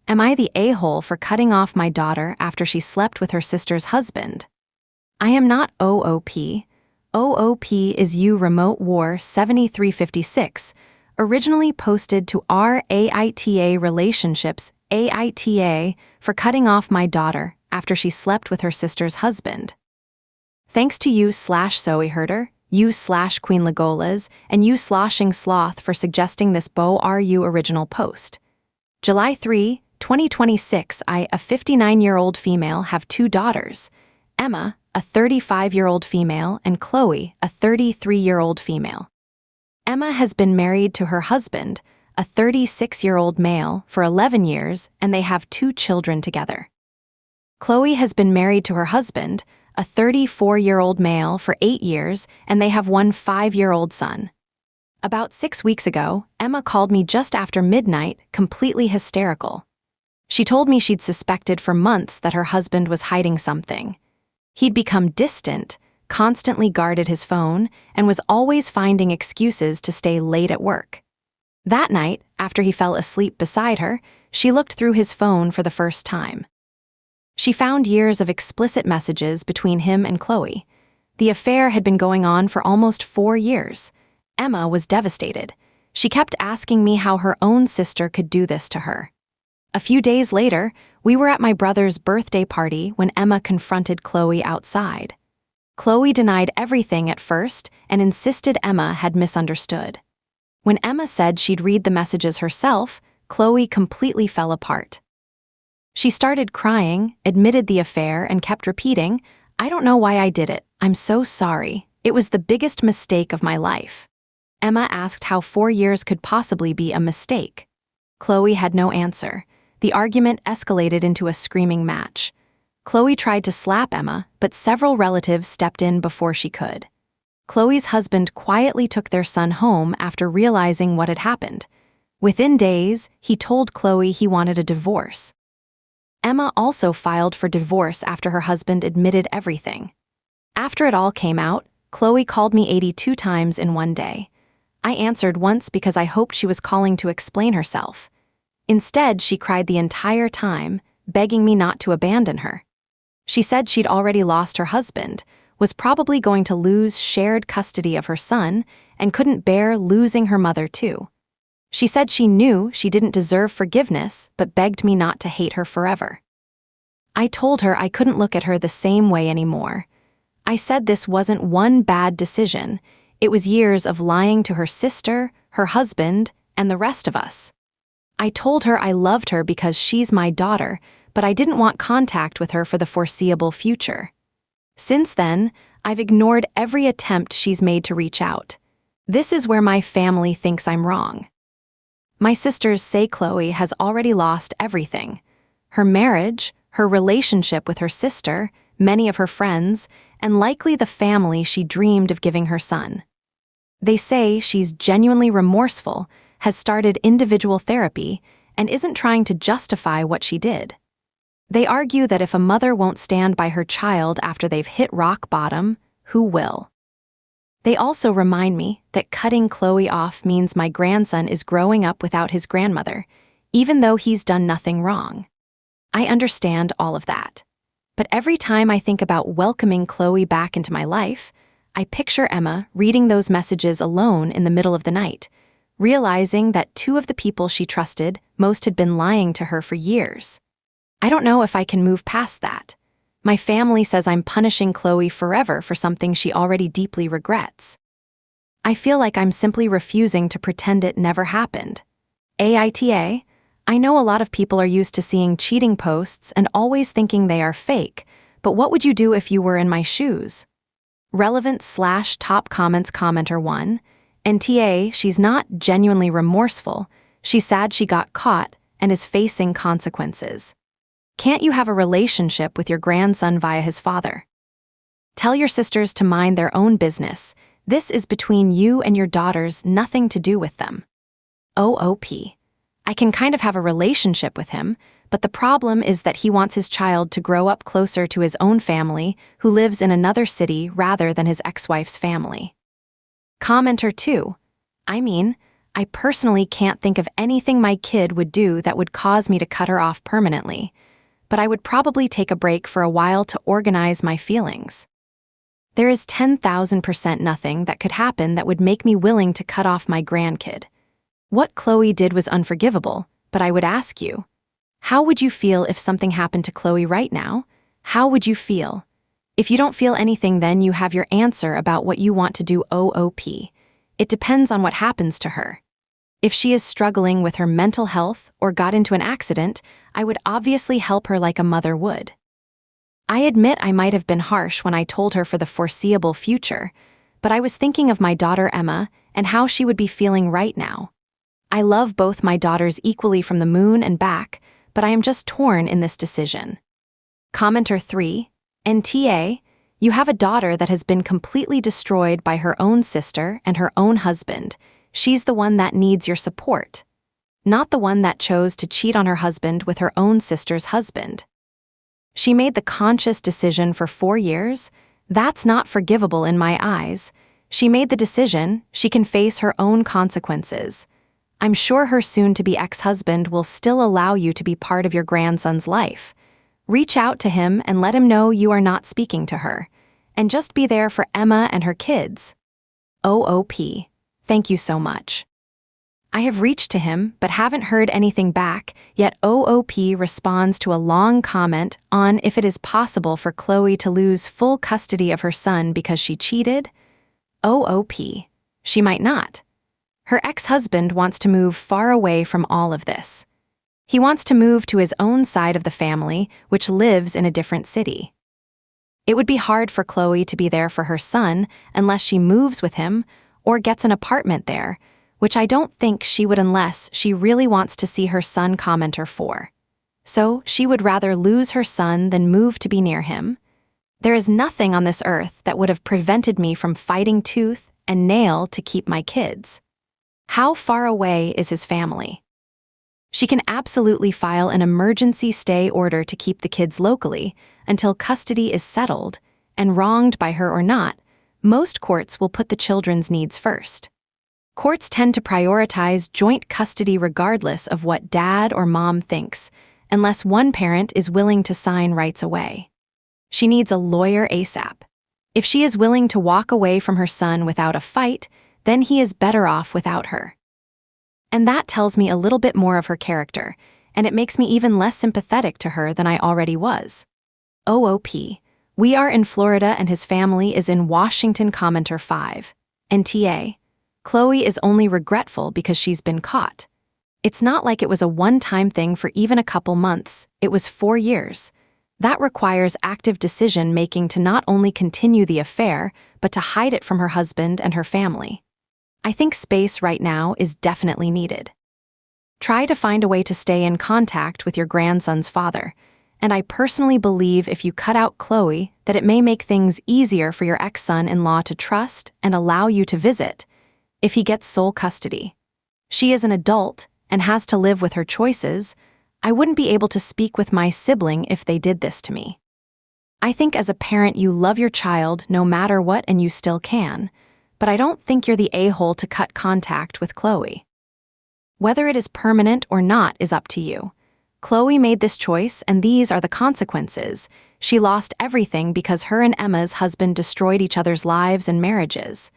Am I the a-hole for cutting off my daughter after she slept with her sister's husband? I am not OOP. OOP is U Remote War 7356, originally posted to our AITA Relationships AITA for cutting off my daughter after she slept with her sister's husband. Thanks to you/Zoeherder, you/Queen Legolas, and you/Sloth for suggesting this BoRU original post. July 3, 2026, I, a 59-year-old female, have two daughters, Emma, a 35-year-old female, and Chloe, a 33-year-old female. Emma has been married to her husband, a 36-year-old male, for 11 years, and they have two children together. Chloe has been married to her husband, a 34-year-old male, for 8 years, and they have one 5-year-old son. About 6 weeks ago, Emma called me just after midnight, completely hysterical. She told me she'd suspected for months that her husband was hiding something. He'd become distant, constantly guarded his phone, and was always finding excuses to stay late at work. That night, after he fell asleep beside her, she looked through his phone for the first time. She found years of explicit messages between him and Chloe. The affair had been going on for almost 4 years. Emma was devastated. She kept asking me how her own sister could do this to her. A few days later, we were at my brother's birthday party when Emma confronted Chloe outside. Chloe denied everything at first and insisted Emma had misunderstood. When Emma said she'd read the messages herself, Chloe completely fell apart. She started crying, admitted the affair, and kept repeating, "I don't know why I did it. I'm so sorry. It was the biggest mistake of my life." Emma asked how 4 years could possibly be a mistake. Chloe had no answer. The argument escalated into a screaming match. Chloe tried to slap Emma, but several relatives stepped in before she could. Chloe's husband quietly took their son home after realizing what had happened. Within days, he told Chloe he wanted a divorce. Emma also filed for divorce after her husband admitted everything. After it all came out, Chloe called me 82 times in one day. I answered once because I hoped she was calling to explain herself. Instead, she cried the entire time, begging me not to abandon her. She said she'd already lost her husband, was probably going to lose shared custody of her son, and couldn't bear losing her mother too. She said she knew she didn't deserve forgiveness, but begged me not to hate her forever. I told her I couldn't look at her the same way anymore. I said this wasn't one bad decision. It was years of lying to her sister, her husband, and the rest of us. I told her I loved her because she's my daughter, but I didn't want contact with her for the foreseeable future. Since then, I've ignored every attempt she's made to reach out. This is where my family thinks I'm wrong. My sisters say Chloe has already lost everything: her marriage, her relationship with her sister, many of her friends, and likely the family she dreamed of giving her son. They say she's genuinely remorseful, has started individual therapy, and isn't trying to justify what she did. They argue that if a mother won't stand by her child after they've hit rock bottom, who will? They also remind me that cutting Chloe off means my grandson is growing up without his grandmother, even though he's done nothing wrong. I understand all of that. But every time I think about welcoming Chloe back into my life, I picture Emma reading those messages alone in the middle of the night, realizing that 2 of the people she trusted most had been lying to her for years. I don't know if I can move past that. My family says I'm punishing Chloe forever for something she already deeply regrets. I feel like I'm simply refusing to pretend it never happened. AITA, I know a lot of people are used to seeing cheating posts and always thinking they are fake, but what would you do if you were in my shoes? Relevant/top comments commenter 1, NTA, she's not genuinely remorseful, she's sad she got caught and is facing consequences. Can't you have a relationship with your grandson via his father? Tell your sisters to mind their own business. This is between you and your daughters, nothing to do with them. OOP. I can kind of have a relationship with him, but the problem is that he wants his child to grow up closer to his own family, who lives in another city rather than his ex-wife's family. Commenter 2. I mean, I personally can't think of anything my kid would do that would cause me to cut her off permanently, but I would probably take a break for a while to organize my feelings. There is 10,000% nothing that could happen that would make me willing to cut off my grandkid. What Chloe did was unforgivable, but I would ask you, how would you feel if something happened to Chloe right now? How would you feel? If you don't feel anything, then you have your answer about what you want to do. OOP. It depends on what happens to her. If she is struggling with her mental health or got into an accident, I would obviously help her like a mother would. I admit I might have been harsh when I told her for the foreseeable future, but I was thinking of my daughter Emma and how she would be feeling right now. I love both my daughters equally from the moon and back, but I am just torn in this decision. Commenter 3, NTA, you have a daughter that has been completely destroyed by her own sister and her own husband. She's the one that needs your support, not the one that chose to cheat on her husband with her own sister's husband. She made the conscious decision for 4 years. That's not forgivable in my eyes. She made the decision. She can face her own consequences. I'm sure her soon-to-be ex-husband will still allow you to be part of your grandson's life. Reach out to him and let him know you are not speaking to her. And just be there for Emma and her kids. OOP. Thank you so much. I have reached to him but haven't heard anything back, yet OOP responds to a long comment on if it is possible for Chloe to lose full custody of her son because she cheated. OOP. She might not. Her ex-husband wants to move far away from all of this. He wants to move to his own side of the family, which lives in a different city. It would be hard for Chloe to be there for her son unless she moves with him or gets an apartment there, which I don't think she would unless she really wants to see her son. Commenter 4. So she would rather lose her son than move to be near him. There is nothing on this earth that would have prevented me from fighting tooth and nail to keep my kids. How far away is his family? She can absolutely file an emergency stay order to keep the kids locally until custody is settled, and wronged by her or not, most courts will put the children's needs first. Courts tend to prioritize joint custody regardless of what dad or mom thinks, unless one parent is willing to sign rights away. She needs a lawyer ASAP. If she is willing to walk away from her son without a fight, then he is better off without her. And that tells me a little bit more of her character, and it makes me even less sympathetic to her than I already was. OOP. We are in Florida and his family is in Washington. Commenter 5. NTA. Chloe is only regretful because she's been caught. It's not like it was a one-time thing for even a couple months. It was 4 years. That requires active decision-making to not only continue the affair, but to hide it from her husband and her family. I think space right now is definitely needed. Try to find a way to stay in contact with your grandson's father, and I personally believe if you cut out Chloe, that it may make things easier for your ex-son-in-law to trust and allow you to visit, if he gets sole custody. She is an adult and has to live with her choices. I wouldn't be able to speak with my sibling if they did this to me. I think as a parent you love your child no matter what and you still can, but I don't think you're the a-hole to cut contact with Chloe. Whether it is permanent or not is up to you. Chloe made this choice and these are the consequences. She lost everything because her and Emma's husband destroyed each other's lives and marriages.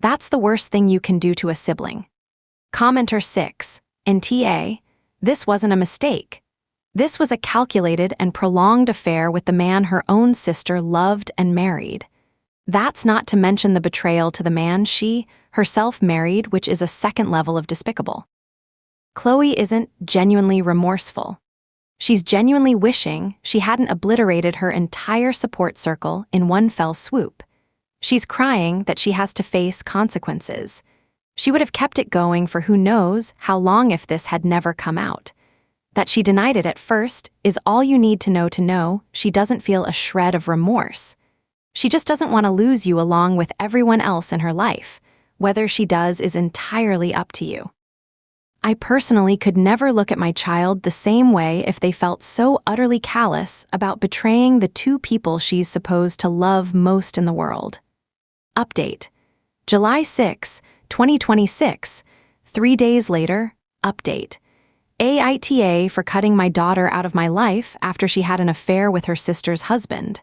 That's the worst thing you can do to a sibling. Commenter 6. NTA. This wasn't a mistake. This was a calculated and prolonged affair with the man her own sister loved and married. That's not to mention the betrayal to the man she herself married, which is a second level of despicable. Chloe isn't genuinely remorseful. She's genuinely wishing she hadn't obliterated her entire support circle in one fell swoop. She's crying that she has to face consequences. She would have kept it going for who knows how long if this had never come out. That she denied it at first is all you need to know she doesn't feel a shred of remorse. She just doesn't want to lose you along with everyone else in her life. Whether she does is entirely up to you. I personally could never look at my child the same way if they felt so utterly callous about betraying the two people she's supposed to love most in the world. Update. July 6, 2026. 3 days later, update. AITA for cutting my daughter out of my life after she had an affair with her sister's husband.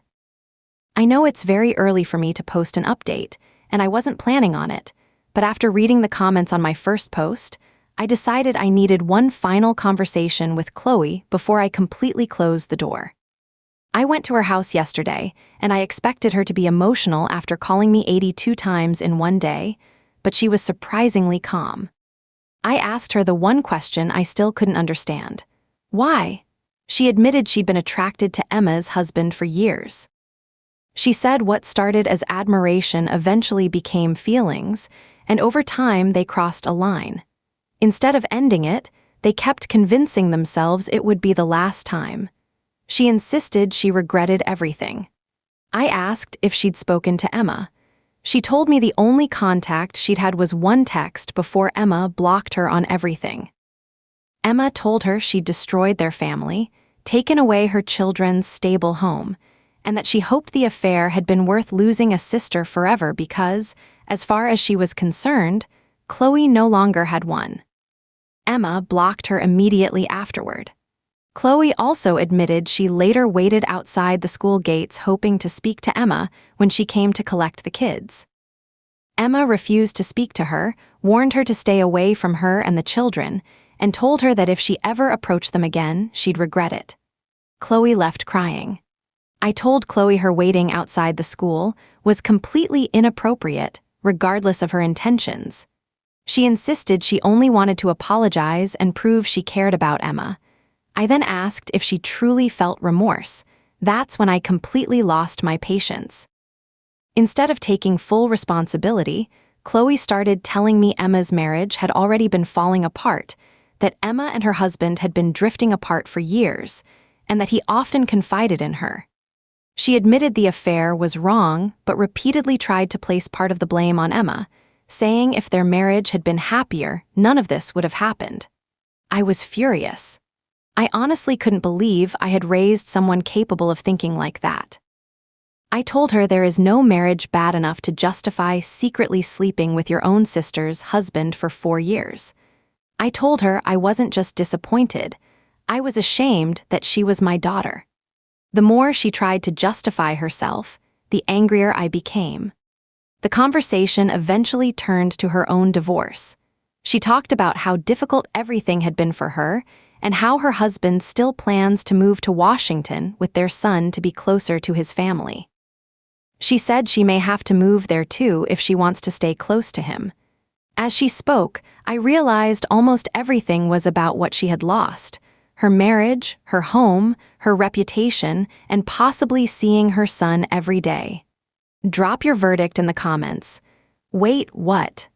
I know it's very early for me to post an update, and I wasn't planning on it, but after reading the comments on my first post, I decided I needed one final conversation with Chloe before I completely closed the door. I went to her house yesterday, and I expected her to be emotional after calling me 82 times in one day, but she was surprisingly calm. I asked her the one question I still couldn't understand. Why? She admitted she'd been attracted to Emma's husband for years. She said what started as admiration eventually became feelings, and over time they crossed a line. Instead of ending it, they kept convincing themselves it would be the last time. She insisted she regretted everything. I asked if she'd spoken to Emma. She told me the only contact she'd had was one text before Emma blocked her on everything. Emma told her she'd destroyed their family, taken away her children's stable home, and that she hoped the affair had been worth losing a sister forever because, as far as she was concerned, Chloe no longer had one. Emma blocked her immediately afterward. Chloe also admitted she later waited outside the school gates hoping to speak to Emma when she came to collect the kids. Emma refused to speak to her, warned her to stay away from her and the children, and told her that if she ever approached them again, she'd regret it. Chloe left crying. I told Chloe her waiting outside the school was completely inappropriate, regardless of her intentions. She insisted she only wanted to apologize and prove she cared about Emma. I then asked if she truly felt remorse. That's when I completely lost my patience. Instead of taking full responsibility, Chloe started telling me Emma's marriage had already been falling apart, that Emma and her husband had been drifting apart for years, and that he often confided in her. She admitted the affair was wrong, but repeatedly tried to place part of the blame on Emma, saying if their marriage had been happier, none of this would have happened. I was furious. I honestly couldn't believe I had raised someone capable of thinking like that. I told her there is no marriage bad enough to justify secretly sleeping with your own sister's husband for 4 years. I told her I wasn't just disappointed, I was ashamed that she was my daughter. The more she tried to justify herself, the angrier I became. The conversation eventually turned to her own divorce. She talked about how difficult everything had been for her and how her husband still plans to move to Washington with their son to be closer to his family. She said she may have to move there too if she wants to stay close to him. As she spoke, I realized almost everything was about what she had lost: her marriage, her home, her reputation, and possibly seeing her son every day. Drop your verdict in the comments. Wait, what?